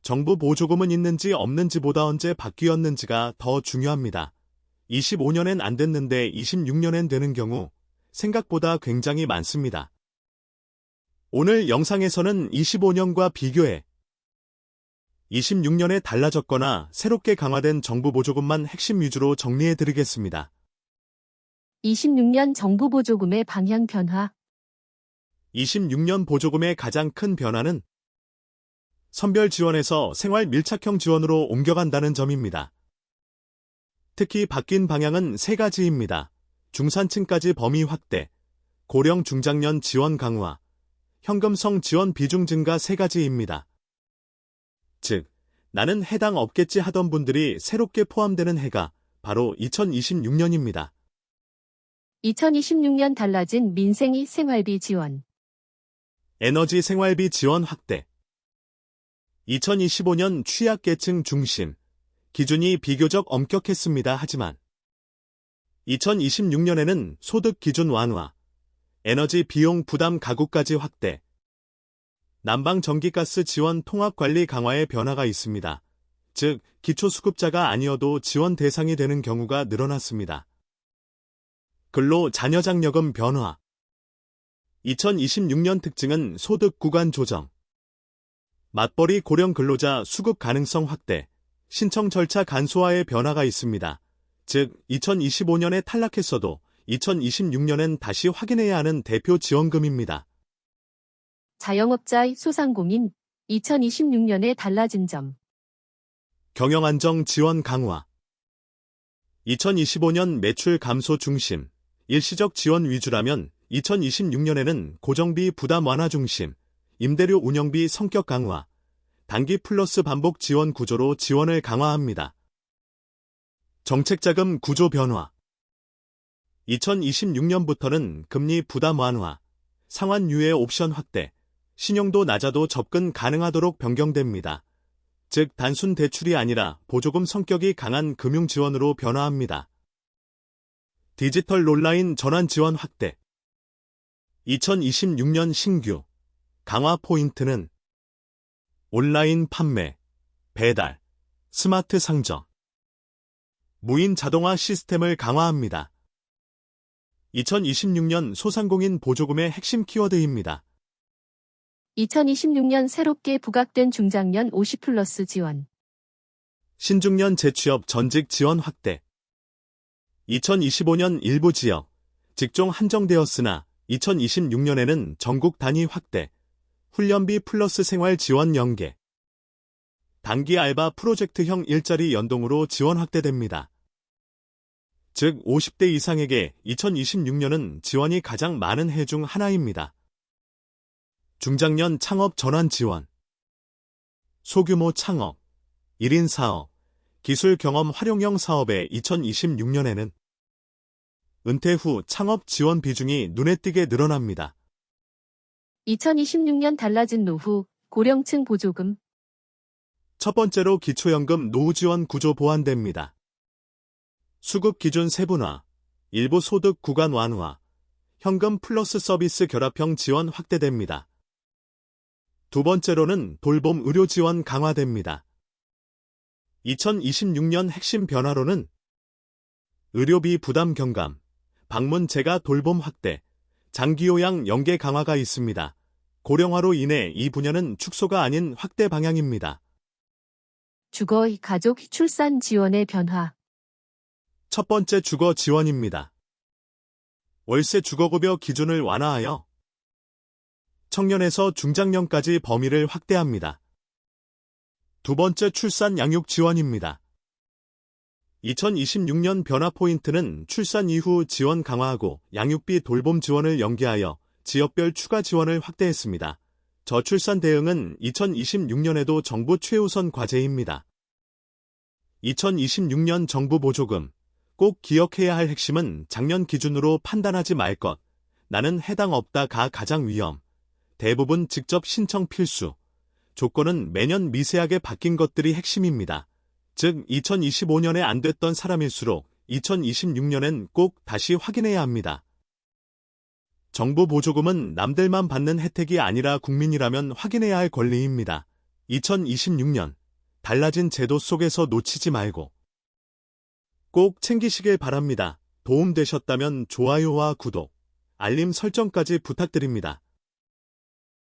정부 보조금은 있는지 없는지보다 언제 바뀌었는지가 더 중요합니다. 25년엔 안 됐는데 26년엔 되는 경우 생각보다 굉장히 많습니다. 오늘 영상에서는 25년과 비교해 26년에 달라졌거나 새롭게 강화된 정부 보조금만 핵심 위주로 정리해드리겠습니다. 26년 정부 보조금의 방향 변화. 26년 보조금의 가장 큰 변화는 선별 지원에서 생활 밀착형 지원으로 옮겨간다는 점입니다. 특히 바뀐 방향은 세 가지입니다. 중산층까지 범위 확대, 고령 중장년 지원 강화, 현금성 지원 비중 증가 세 가지입니다. 즉, 나는 해당 없겠지 하던 분들이 새롭게 포함되는 해가 바로 2026년입니다. 2026년 달라진 민생이 생활비 지원. 에너지 생활비 지원 확대. 2025년 취약계층 중심, 기준이 비교적 엄격했습니다. 하지만 2026년에는 소득 기준 완화, 에너지 비용 부담 가구까지 확대, 난방 전기가스 지원 통합관리 강화의 변화가 있습니다. 즉, 기초수급자가 아니어도 지원 대상이 되는 경우가 늘어났습니다. 근로자녀장려금 변화. 2026년 특징은 소득 구간 조정, 맞벌이 고령 근로자 수급 가능성 확대, 신청 절차 간소화의 변화가 있습니다. 즉, 2025년에 탈락했어도 2026년엔 다시 확인해야 하는 대표 지원금입니다. 자영업자의 소상공인 2026년에 달라진 점. 경영안정 지원 강화. 2025년 매출 감소 중심, 일시적 지원 위주라면 2026년에는 고정비 부담 완화 중심, 임대료 운영비 성격 강화, 단기 플러스 반복 지원 구조로 지원을 강화합니다. 정책자금 구조 변화. 2026년부터는 금리 부담 완화, 상환 유예 옵션 확대, 신용도 낮아도 접근 가능하도록 변경됩니다. 즉, 단순 대출이 아니라 보조금 성격이 강한 금융 지원으로 변화합니다. 디지털 온라인 전환 지원 확대. 2026년 신규 강화 포인트는 온라인 판매, 배달, 스마트 상점, 무인 자동화 시스템을 강화합니다. 2026년 소상공인 보조금의 핵심 키워드입니다. 2026년 새롭게 부각된 중장년 50플러스 지원. 신중년 재취업 전직 지원 확대. 2025년 일부 지역, 직종 한정되었으나 2026년에는 전국 단위 확대, 훈련비 플러스 생활 지원 연계, 단기 알바 프로젝트형 일자리 연동으로 지원 확대됩니다. 즉, 50대 이상에게 2026년은 지원이 가장 많은 해 중 하나입니다. 중장년 창업 전환 지원. 소규모 창업, 1인 사업, 기술 경험 활용형 사업의 2026년에는 은퇴 후 창업 지원 비중이 눈에 띄게 늘어납니다. 2026년 달라진 노후, 고령층 보조금. 첫 번째로 기초연금 노후 지원 구조 보완됩니다. 수급 기준 세분화, 일부 소득 구간 완화, 현금 플러스 서비스 결합형 지원 확대됩니다. 두 번째로는 돌봄 의료 지원 강화됩니다. 2026년 핵심 변화로는 의료비 부담 경감, 방문 재가 돌봄 확대, 장기요양 연계 강화가 있습니다. 고령화로 인해 이 분야는 축소가 아닌 확대 방향입니다. 주거 가족 출산 지원의 변화. 첫 번째 주거 지원입니다. 월세 주거급여 기준을 완화하여 청년에서 중장년까지 범위를 확대합니다. 두 번째 출산 양육 지원입니다. 2026년 변화 포인트는 출산 이후 지원 강화하고 양육비 돌봄 지원을 연계하여 지역별 추가 지원을 확대했습니다. 저출산 대응은 2026년에도 정부 최우선 과제입니다. 2026년 정부 보조금. 꼭 기억해야 할 핵심은 작년 기준으로 판단하지 말 것. 나는 해당 없다가 가장 위험. 대부분 직접 신청 필수. 조건은 매년 미세하게 바뀐 것들이 핵심입니다. 즉 2025년에 안 됐던 사람일수록 2026년엔 꼭 다시 확인해야 합니다. 정부 보조금은 남들만 받는 혜택이 아니라 국민이라면 확인해야 할 권리입니다. 2026년 달라진 제도 속에서 놓치지 말고 꼭 챙기시길 바랍니다. 도움되셨다면 좋아요와 구독, 알림 설정까지 부탁드립니다.